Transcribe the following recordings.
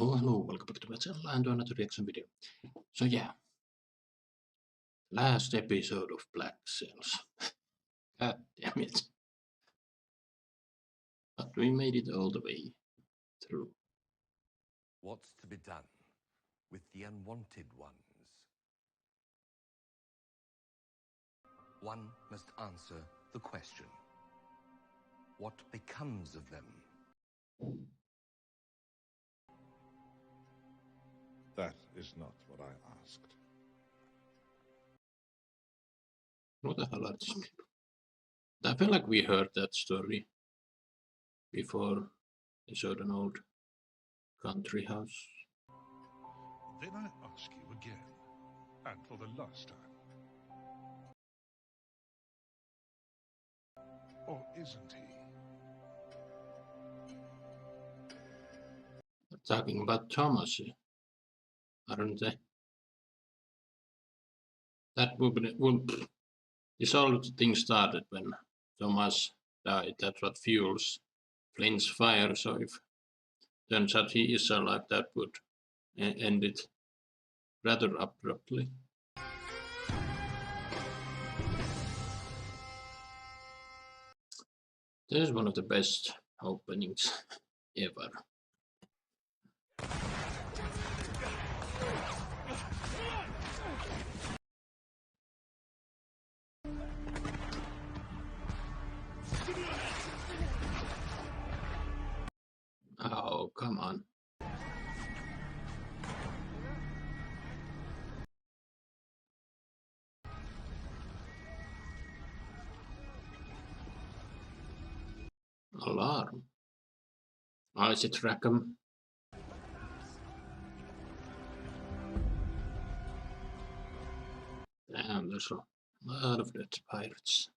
Hello, welcome back to my channel and to another reaction video. So yeah, last episode of Black Sails. God damn it. But we made it all the way through. What's to be done with the unwanted ones? One must answer the question. What becomes of them? That is not what I asked. What the hell are these people? I feel like we heard that story before. They showed an old country house. Then I ask you again, and for the last time. Or isn't he? They're talking about Thomas, aren't they? That this whole thing started when Thomas died. That's what fuels Flint's fire. So if turns out he is alive, that would end it rather abruptly. This is one of the best openings ever. Oh, come on. Alarm. Oh, is it Rackham? Damn, there's a lot of dead pirates.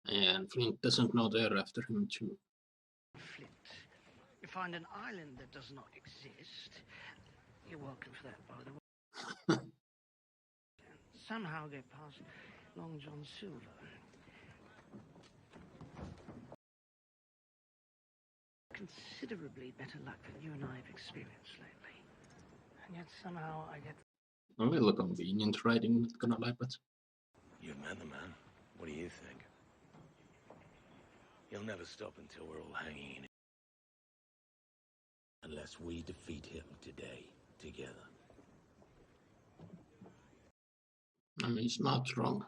And Flint doesn't know they're after him too. Flint, you find an island that does not exist. You're welcome for that, by the way. Somehow get past Long John Silver. Considerably better luck than you and I have experienced lately. And yet somehow I get... A little convenient writing, not gonna lie, but... You've met the man. What do you think? He'll never stop until we're all hanging in. Unless we defeat him today, together. I mean, he's not wrong.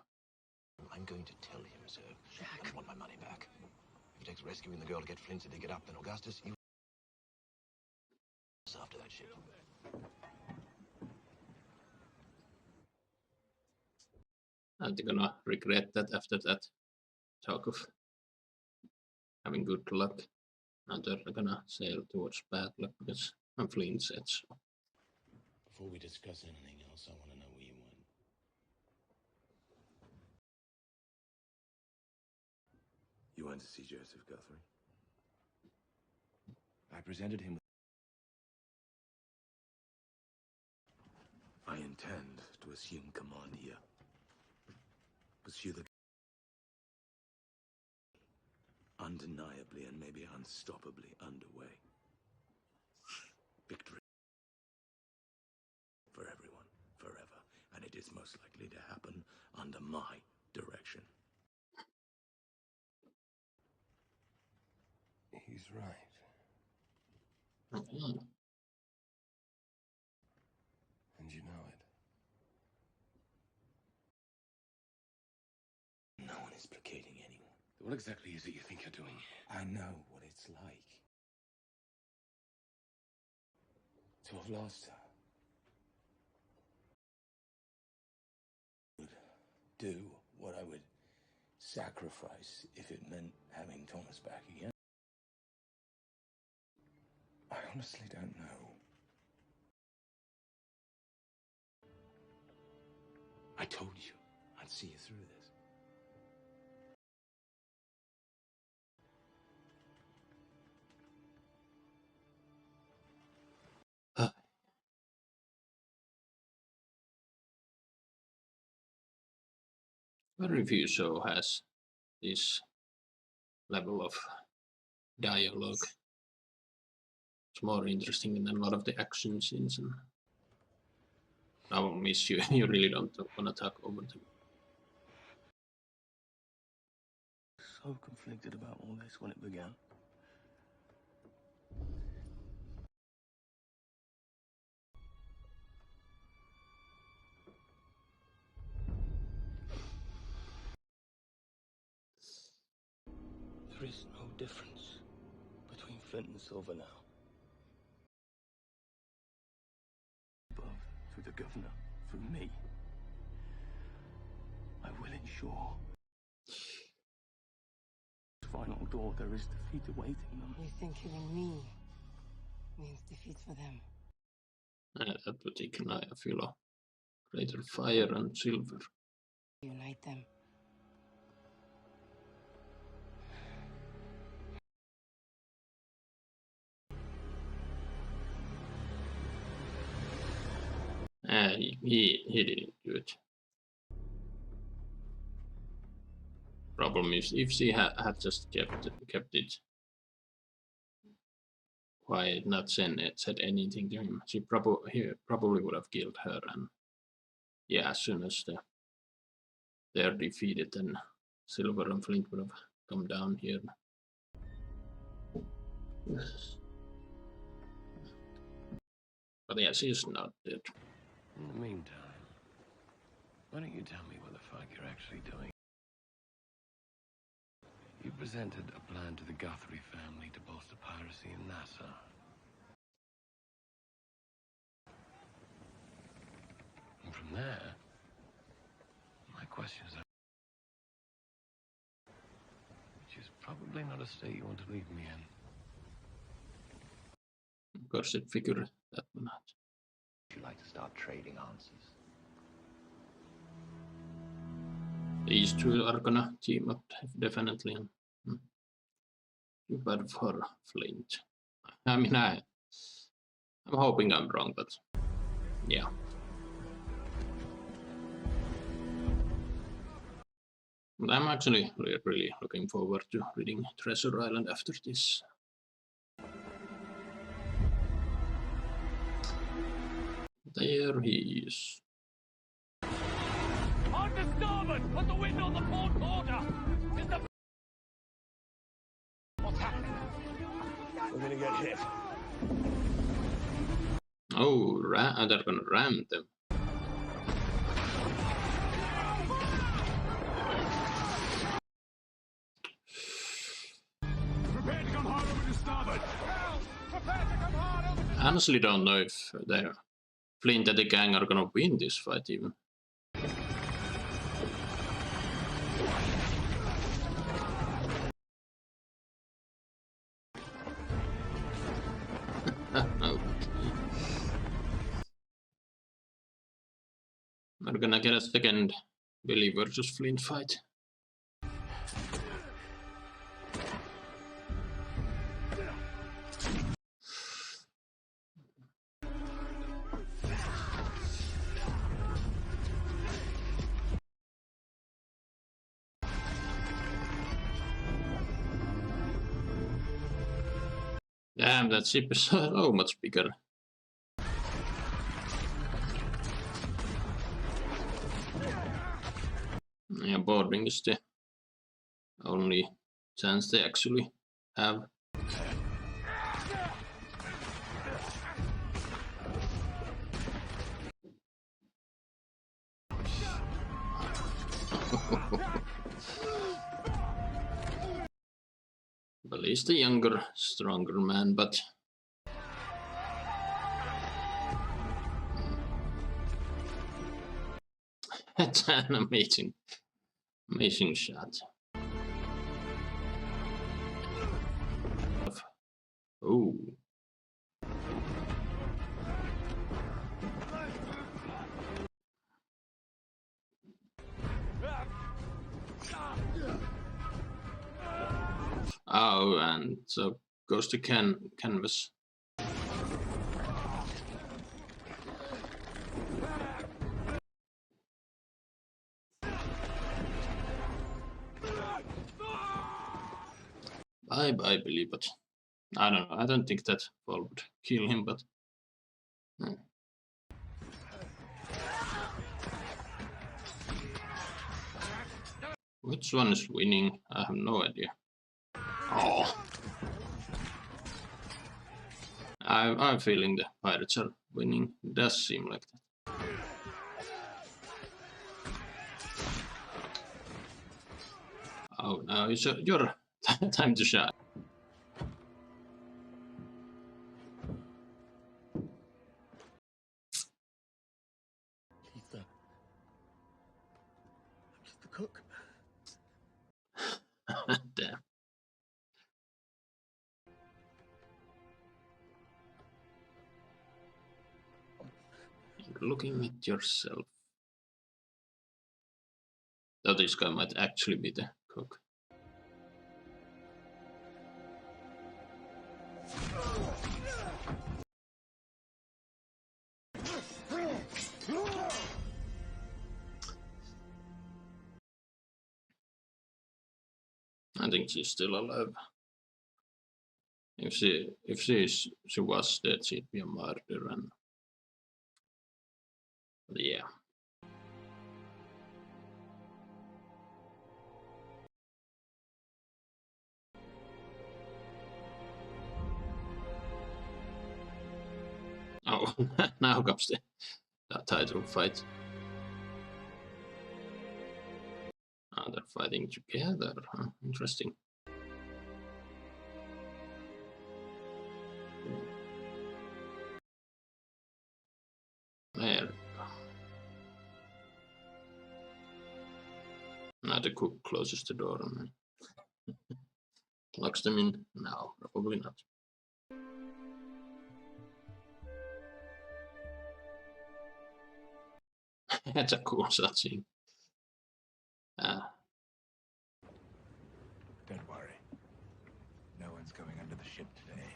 I'm going to tell him so. I want my money back. If it takes rescuing the girl to get Flint to dig it up, then Augustus, you... after that shit. And they're gonna regret that after that talk of having good luck. And they're gonna sail towards bad luck because Flint said so. Before we discuss anything else, I want to know where you went. You went to see Joseph Guthrie? I presented him with... I intend to assume command here. Pursue the... undeniably and maybe unstoppably underway. Victory. For everyone, forever. And it is most likely to happen under my direction. He's right. Okay. And you know it. No one is placating anyone. What exactly is it you think you're doing? I know what it's like to have lost her. I would do what I would sacrifice if it meant having Thomas back again. I honestly don't know. I told you I'd see you through this. Very few show has this level of dialogue. It's more interesting than a lot of the action scenes. And I will miss you. You really don't want to talk over them. So conflicted about all this when it began. There is no difference between Flint and Silver now. Above, through the governor, through me, I will ensure final door there is defeat awaiting them. You think killing me means defeat for them? That would ignite, I feel, a greater fire and Silver. Unite them. He didn't do it. Problem is, if she had just kept it quiet, not said anything to him, he probably would have killed her. And yeah, as soon as they're defeated, then Silver and Flint would have come down here. But yeah, she's not dead. In the meantime, why don't you tell me what the fuck you're actually doing? You presented a plan to the Guthrie family to bolster piracy in Nassau. And from there, my questions are... Which is probably not a state you want to leave me in. Of course, it figured that one out. Would you like to start trading answers? These two are gonna team up definitely. Too bad for Flint. I mean, I'm hoping I'm wrong, but yeah. But I'm actually really looking forward to reading Treasure Island after this. There he is. On the starboard! Put the wind on the port quarter! What's happening? We're gonna get hit. Oh, they're gonna ram them. Prepare to come hard over to starboard! Prepare to come hard over to... I honestly don't know if Flint and the gang are gonna win this fight even. Okay. We're gonna get a second Billy versus Flint fight. Damn, that ship is so much bigger. Yeah, boarding is the only chance they actually have. Well, he's the younger, stronger man, but it's an amazing shot. Oh. Oh, and so goes to canvas. I believe, but I don't know. I don't think that fall would kill him, but. Which one is winning? I have no idea. Oh. I'm feeling the pirates are winning. It does seem like that. Oh, now it's your time to shine. He's the cook. Damn. You're looking at yourself. So this guy might actually be the cook. I think she's still alive. If she was dead, she'd be a murderer. And yeah. Oh, now comes the title fight. They're fighting together. Huh? Interesting. There we go. Now the cook closes the door and locks them in. No, probably not. That's a cool scene. Don't worry. No one's going under the ship today.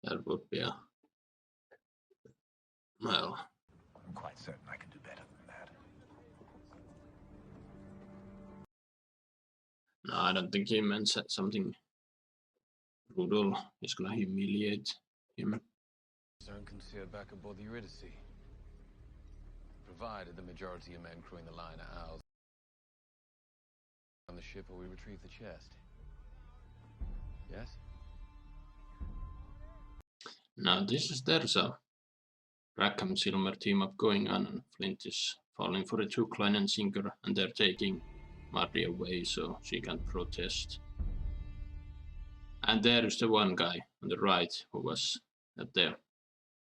That would be a... Well... I'm quite certain I can do better than that. No, I don't think he meant something brutal. He's gonna humiliate him. Concern can see her back aboard the Eurydice. Provided the majority of men crewing the line are owls on the ship, or we retrieve the chest. Yes? Now there's a Rackham Silmer team up going on, and Flint is falling for a two Klein and Sinker, and they're taking Marty away so she can protest. And there's the one guy on the right who was at their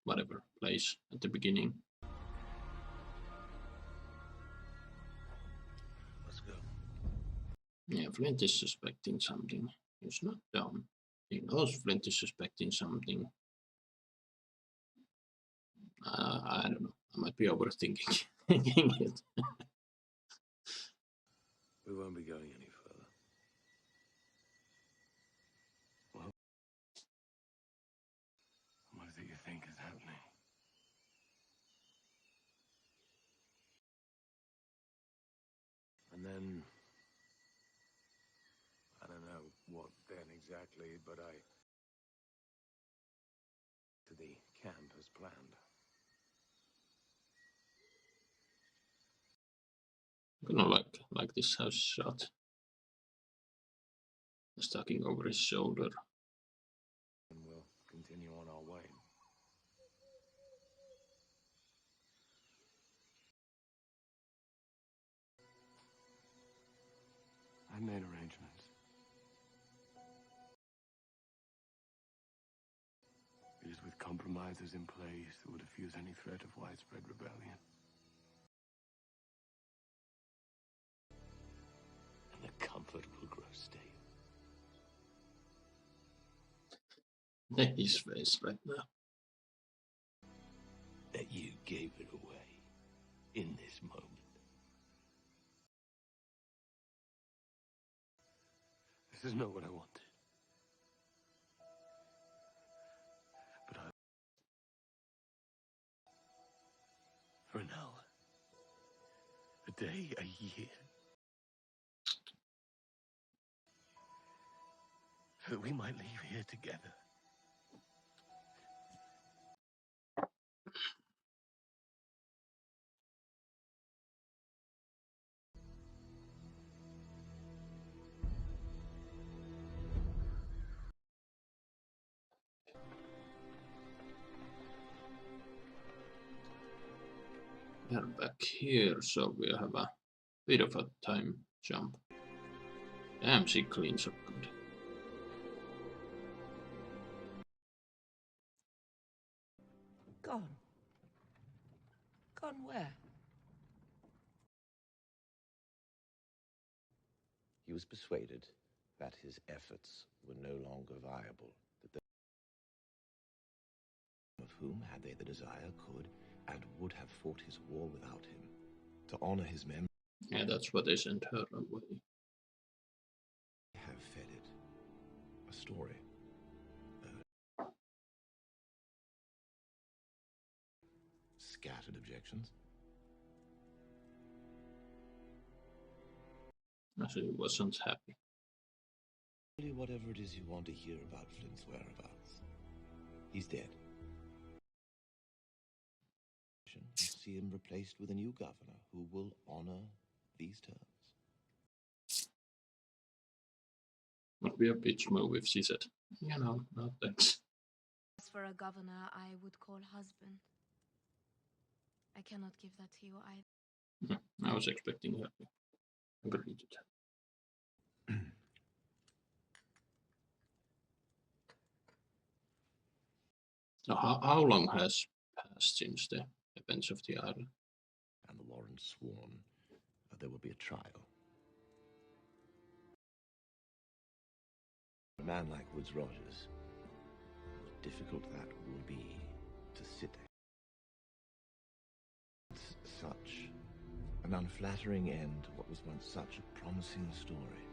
whatever place at the beginning. Let's go. Yeah, Flint is suspecting something. He's not dumb. He knows Flint is suspecting something. I don't know. I might be overthinking it. We won't be going any further. Well, what is it you think is happening? And then... I don't know what then exactly, but to the camp as planned. I'm gonna like this house shot. He's talking over his shoulder. And we'll continue on our way. I made arrangements. It is with compromises in place that would diffuse any threat of widespread rebellion. And the comfort will grow stale. His face right now. That you gave it away in this moment. This is not what I wanted. But for an hour, a day, a year, that we might leave here together. We are back here, so we have a bit of a time jump. Damn, she cleans up good. Gone. Gone where? He was persuaded that his efforts were no longer viable, that of whom, had they the desire, could and would have fought his war without him, to honor his memory. Yeah, that's what they sent her away. Have fed it a story. Scattered objections. She wasn't happy. Whatever it is you want to hear about Flint's whereabouts. He's dead. You see him replaced with a new governor who will honor these terms. Would be a bitch move if she said, you know, no thanks. As for a governor, I would call husband. I cannot give that to you either. I was expecting her to agree to that. So how long has passed since the events of the island? And the Lawrence sworn there will be a trial. A man like Woodes Rogers, how difficult that will be to sit there. It's such an unflattering end to what was once such a promising story.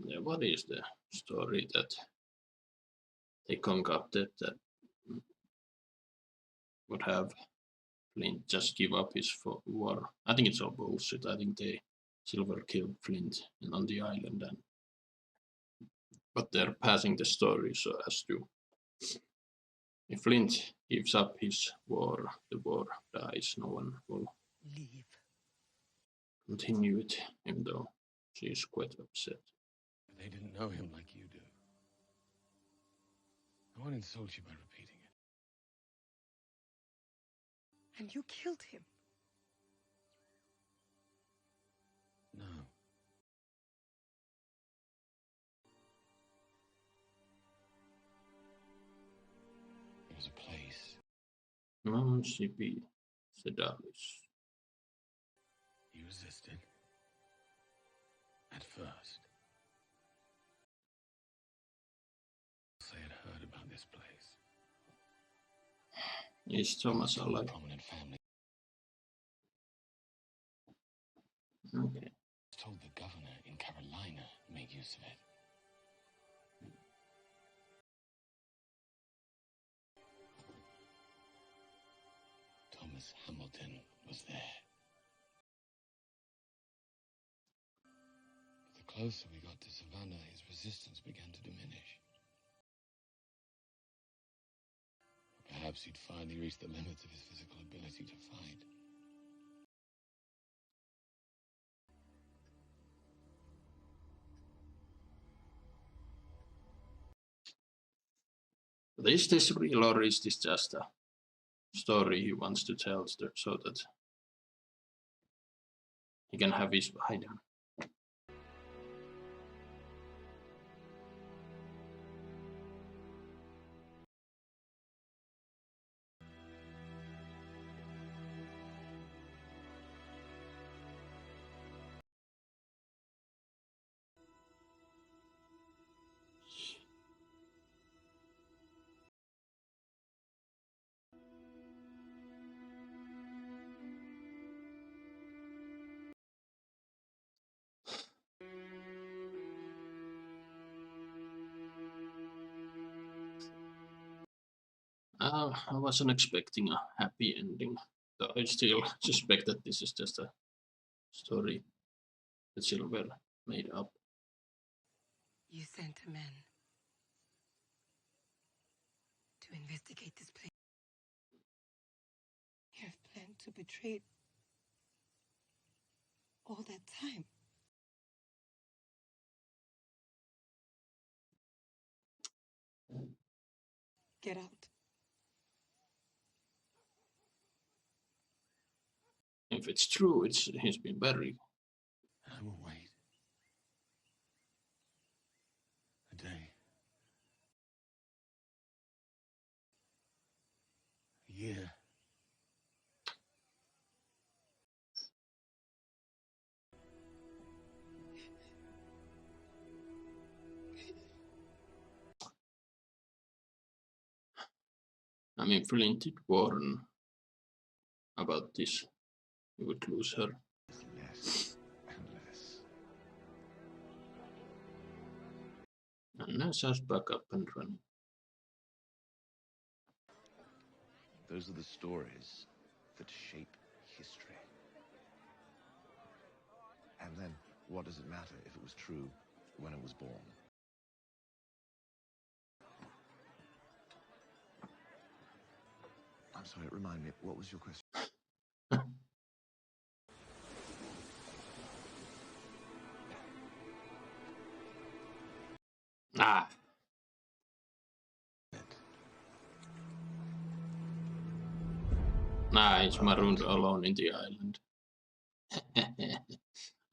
Yeah, what is the story that they concocted that would have Flint just give up his war? I think it's all bullshit. I think they Silver killed Flint on the island, but they're passing the story so as to, if Flint gives up his war, the war dies. No one will Leave. continue it, even though she's quite upset. They didn't know him like you do. I won't insult you by repeating it. And you killed him. No. It was a place. Monsipi Sedalis. You resisted. At first. I had heard about this place. Is Thomas alive? Prominent family. Okay. Told the governor in Carolina made use of it. Thomas Hamilton was there. But the closer we got to Savannah, his resistance began to diminish. Perhaps he'd finally reached the limits of his physical ability to fight. But is this real or is this just a story he wants to tell so that he can have his item? I wasn't expecting a happy ending So I still suspect that this is just a story that Silver made up. You sent a man to investigate this place. You have planned to betray all that time. Get out. If it's true, he's been buried. I will wait. A day. A year. I mean, Flint did warn about this. He would lose her. Less and less. And NASA's back up and running. Those are the stories that shape history. And then, what does it matter if it was true when it was born? I'm sorry, remind me, what was your question? Ah. Nah, he's marooned alone in the island.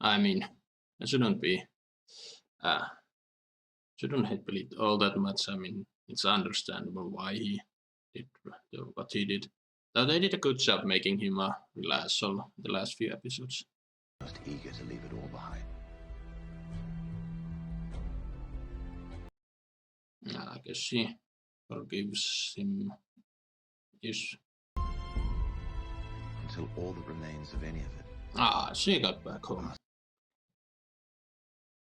I mean, I shouldn't hate Billy all that much. I mean, it's understandable why he did what he did. Though they did a good job making him a real asshole the last few episodes. Most eager to leave it all behind. I guess she forgives him. Yes. Until all that remains of any of it. She got back home.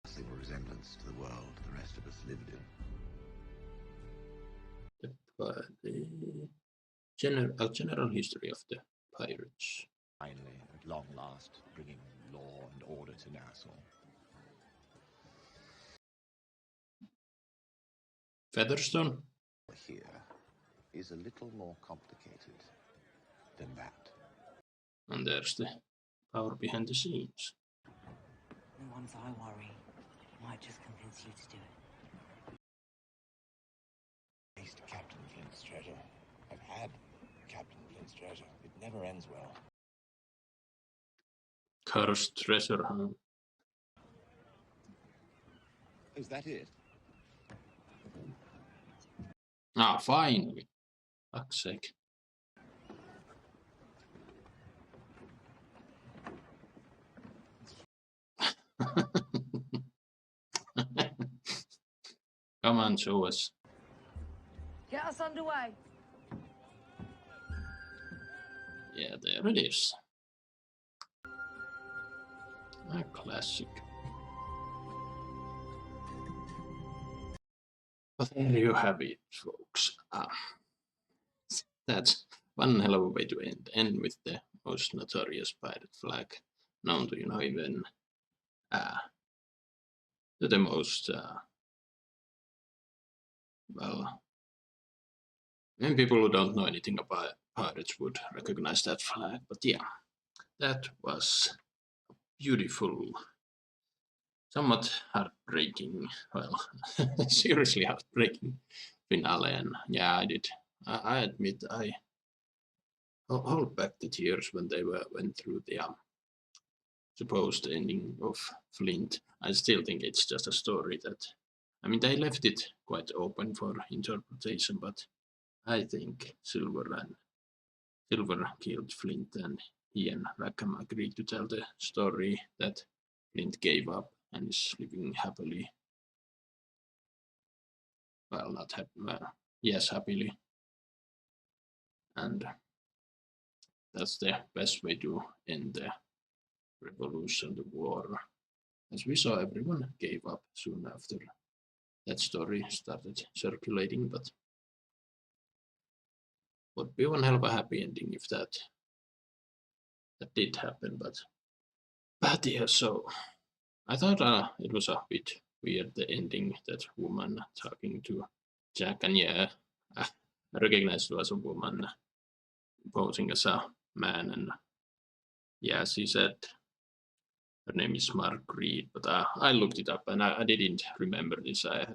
Lasting resemblance to the world the rest of us lived in. A general history of the pirates. Finally, at long last, bringing law and order to Nassau. Featherstone? Here is a little more complicated than that. And there's the power behind the scenes. The ones I worry might just convince you to do it. Faced Captain Flint's treasure. I've had Captain Flint's treasure. It never ends well. Cursed treasure hunt. Is that it? Finally. Fuck's sake. Come on, show us. Get us underway. Yeah, there it is. A classic. But there you have it, folks. That's one hell of a way to end with the most notorious pirate flag known to, even to the most, when people who don't know anything about pirates would recognize that flag. But yeah, that was a beautiful, somewhat heartbreaking, seriously heartbreaking finale. And yeah, I admit I hold back the tears when they went through the supposed ending of Flint. I still think it's just a story that, they left it quite open for interpretation, but I think Silver killed Flint, and he and Rackham agreed to tell the story that Flint gave up and is living happily. Well, not happy. Well, yes, happily. And that's the best way to end the revolution, the war. As we saw, everyone gave up soon after that story started circulating, but would be one hell of a happy ending if that that did happen, but yeah. So I thought it was a bit weird, the ending, that woman talking to Jack, and yeah, I recognized it was a woman posing as a man, and yeah, she said her name is Marguerite, but I looked it up and I didn't remember this. I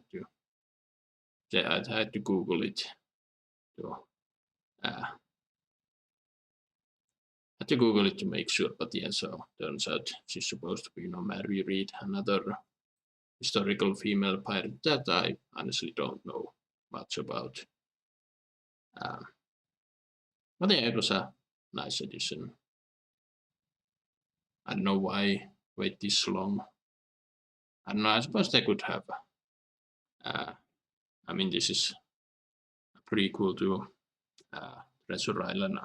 had to Google it. So, had to Google it to make sure, but yeah, so turns out she's supposed to be, Mary Read, another historical female pirate that I honestly don't know much about. But yeah, it was a nice addition. I don't know why wait this long. I don't know. I suppose they could have. I mean, this is pretty cool to Treasure Island.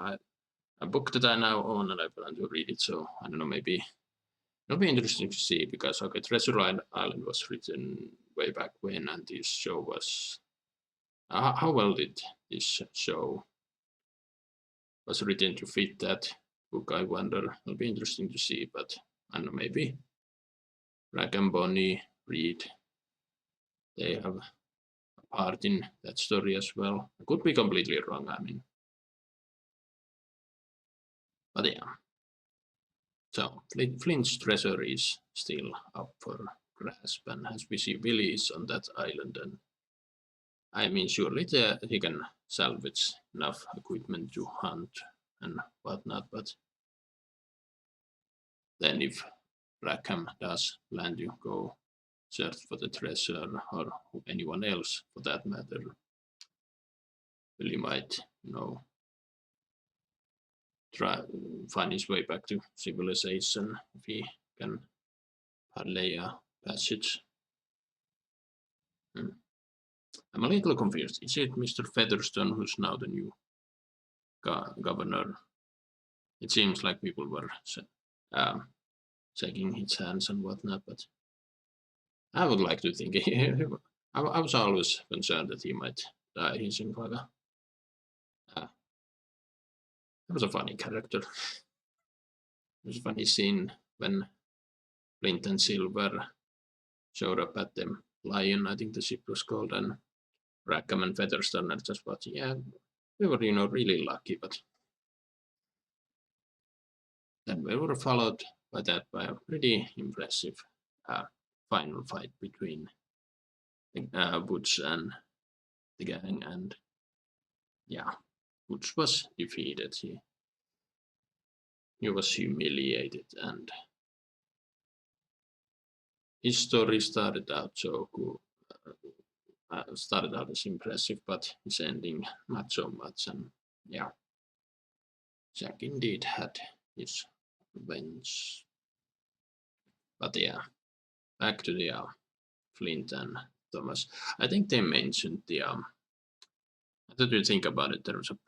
A book that I now own and I plan to read it. So I don't know. Maybe it'll be interesting to see, because okay, Treasure Island was written way back when, and this show was. How well did this show was written to fit that book? I wonder. It'll be interesting to see, but I don't know. Maybe Rackham, Bonnie, Reed, they have a part in that story as well. I could be completely wrong. I mean, but yeah. So Flint's treasure is still up for grasp, and as we see, Billy is on that island, and I mean, surely he can salvage enough equipment to hunt and whatnot, but then if Rackham does plan to go search for the treasure, or anyone else for that matter, Billy might, try find his way back to civilization if he can parlay a passage. I'm a little confused. Is it Mr. Featherstone who's now the new governor? It seems like people were shaking his hands and whatnot, but I would like to think I was always concerned that he might die. He seemed like it was a funny character. It was a funny scene when Flint and Silver showed up at the Lion, I think the ship was called, and Rackham and Featherstone are just watching. Yeah, we were, really lucky, but then we were followed by a pretty impressive final fight between Woods and the gang, and yeah, Woods was defeated. He was humiliated, and his story started out so cool. Started out as impressive, but his ending not so much. And yeah, Jack indeed had his revenge. But yeah, back to the Flint and Thomas. I think they mentioned the how do you think about it? There was a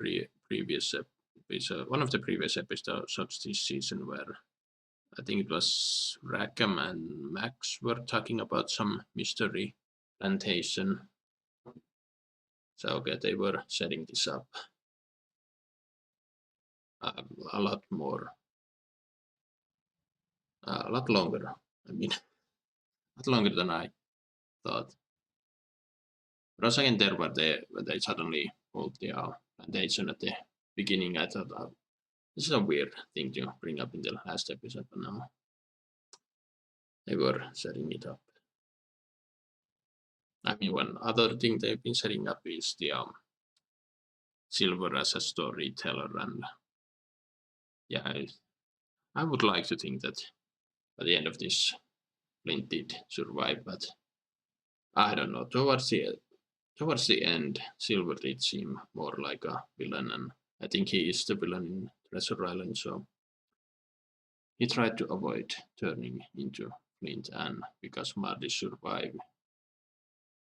previous episode, one of the previous episodes of this season, where I think it was Rackham and Max were talking about some mystery plantation. So okay, they were setting this up a lot more, a lot longer. I mean, a lot longer than I thought. But again, there were when they suddenly pulled the plantation at the beginning, I thought this is a weird thing to bring up in the last episode, but now they were setting it up. I mean, one other thing they've been setting up is the Silver as a storyteller, and yeah, I would like to think that by the end of this, Flint did survive, but I don't know. Towards the end, Silver did seem more like a villain, and I think he is the villain in Treasure Island, so he tried to avoid turning into Flint, and because Marty survived,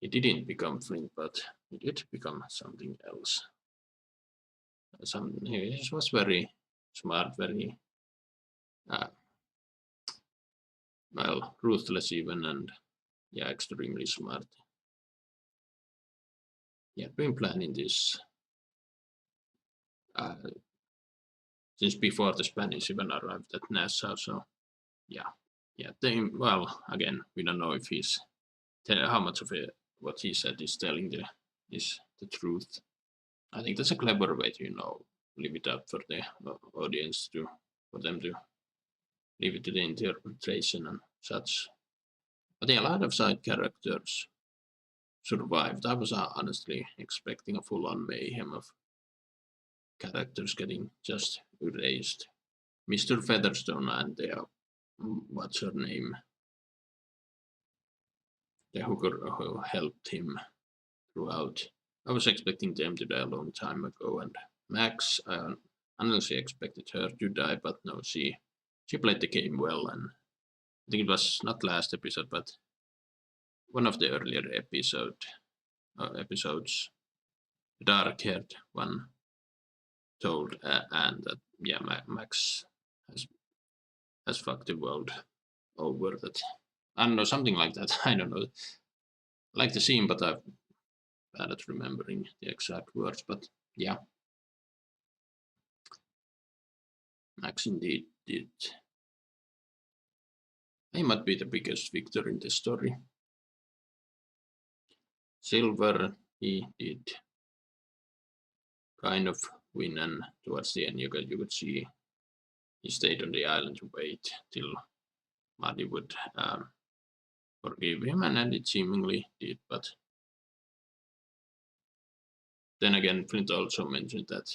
he didn't become Flint, but he did become something else. He was very smart, very well, ruthless even, and yeah, extremely smart. He had been planning this since before the Spanish even arrived at Nassau. So yeah, they, well, again, we don't know if he's how much of it what he said is telling the truth. I think that's a clever way to leave it up for the audience for them to leave it to the interpretation and such. But yeah, a lot of side characters survived. I was honestly expecting a full-on mayhem of characters getting just erased. Mr. Featherstone and what's her name? The hooker who helped him throughout. I was expecting them to die a long time ago, and Max, I honestly expected her to die, but no, she played the game well, and I think it was not last episode, but one of the earlier episodes, the dark-haired one told Anne that Max has fucked the world over. That I don't know, something like that. I don't know. I like the scene, but I'm bad at remembering the exact words. But yeah, Max indeed did. He might be the biggest victor in this story. Silver, he did kind of win, and towards the end you could see he stayed on the island to wait till Maddie would forgive him, and it seemingly did. But then again, Flint also mentioned that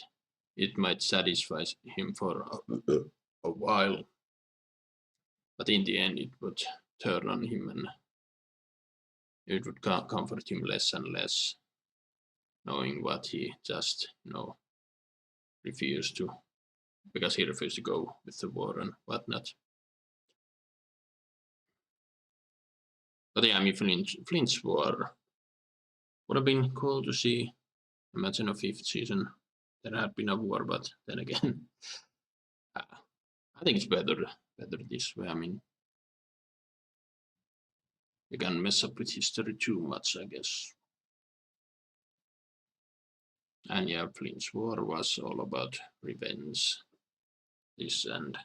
it might satisfy him for a while, but in the end it would turn on him, and it would comfort him less and less, knowing what he just refused to, because he refused to go with the war and whatnot. But yeah, I mean, Flint's war would have been cool to see. Imagine a 5th season there had been a war, but then again, I think it's better this way. I mean, you can mess up with history too much, I guess. And yeah, Flint's war was all about revenge. This, and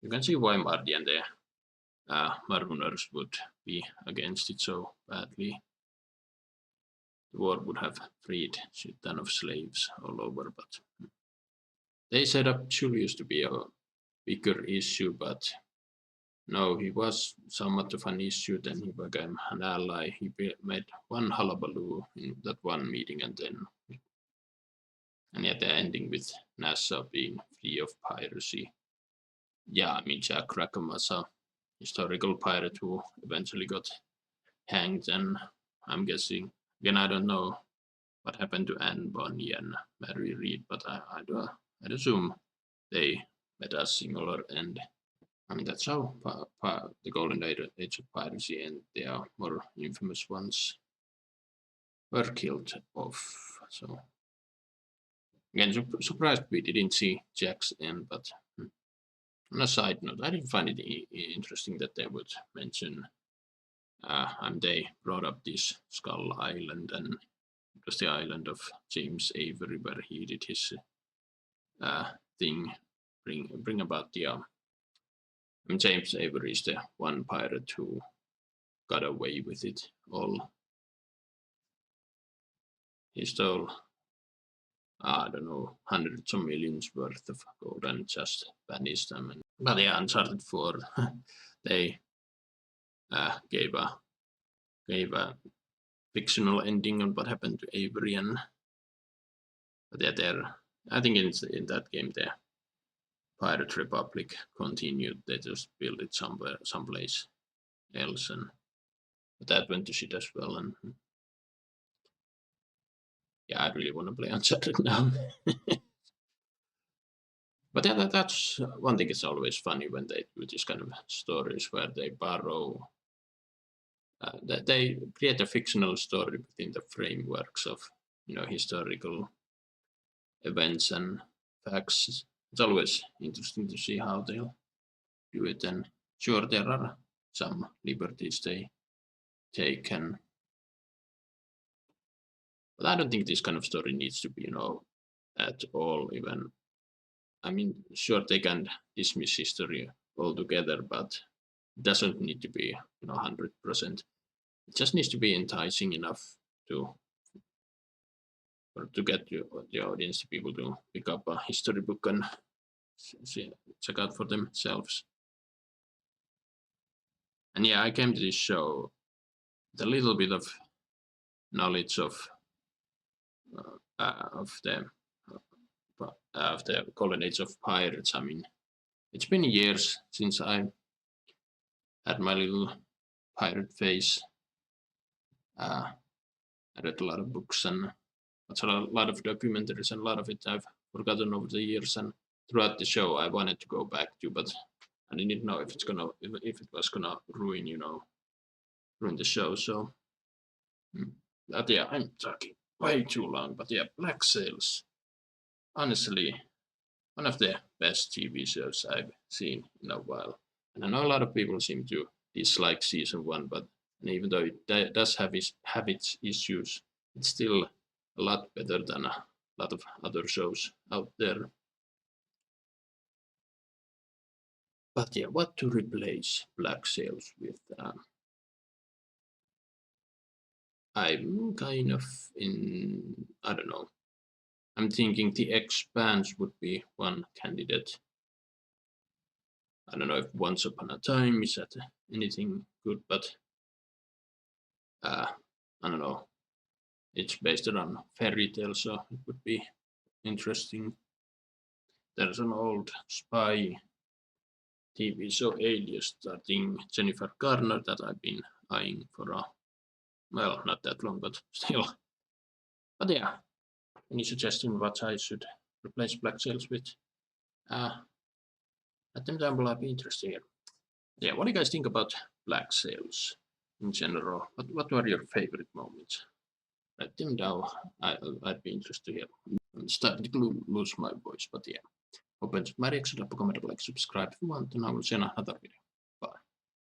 you can see why Marty and the Marooners would be against it so badly. The war would have freed a shit ton of slaves all over, but they set up Julius to be a bigger issue, but no, he was somewhat of an issue. Then he became an ally. He made one hullabaloo in that one meeting, and yet the ending with Nassau being free of piracy. Yeah, I mean, Jack Rackham was a historical pirate who eventually got hanged, and I'm guessing, again, I don't know what happened to Anne Bonny and Mary Read, but I'd assume they met a similar end. I mean, that's how the Golden Age of piracy and the more infamous ones were killed off. So again, surprised we didn't see Jack's end, but on a side note, I did find it interesting that they would mention, they brought up this Skull Island, and it was the island of James Avery where he did his thing, bring about the. James Avery is the one pirate who got away with it all. He stole, I don't know, hundreds of millions worth of gold and just vanished them. But yeah, Uncharted 4, they gave a fictional ending on what happened to Avery, and but yeah, I think in that game the Pirate Republic continued. They just built it someplace else, and but that went to shit as well. And yeah, I really want to play Uncharted now. But yeah, that's one thing. It's always funny when they do these kind of stories where they borrow, they create a fictional story within the frameworks of historical events and facts. It's always interesting to see how they'll do it, and sure, there are some liberties they take, but I don't think this kind of story needs to be, at all even I mean, sure, they can dismiss history altogether, but it doesn't need to be 100%. It just needs to be enticing enough to get the audience, people to pick up a history book and check out for themselves. And yeah, I came to this show with a little bit of knowledge of the Golden Age of Pirates. I mean, it's been years since I had my little pirate phase. I read a lot of books and watched a lot of documentaries, and a lot of it I've forgotten over the years. And throughout the show, I wanted to go back to, but I didn't know if it was gonna ruin the show. So, but yeah, I'm talking way too long. But yeah, Black Sails, honestly, one of the best TV shows I've seen in a while. And I know a lot of people seem to dislike season 1, but even though it does have its issues, it's still a lot better than a lot of other shows out there. But yeah, what to replace Black Sails with? I'm kind of I don't know. I'm thinking The Expanse would be one candidate. I don't know if Once Upon a Time is anything good, but I don't know. It's based on fairy tale, so it would be interesting. There's an old spy TV show, Alias, starring Jennifer Garner, that I've been eyeing for not that long, but still. But yeah, any suggestion what I should replace Black Sails with? Let them down below. I'd be interested here. Yeah, what do you guys think about Black Sails in general? What were your favorite moments? Write them down. I'd be interested here. I'm starting to lose my voice, but yeah. Hope you enjoyed my reaction. Drop a comment, like, subscribe if you want, and I will see you in another video.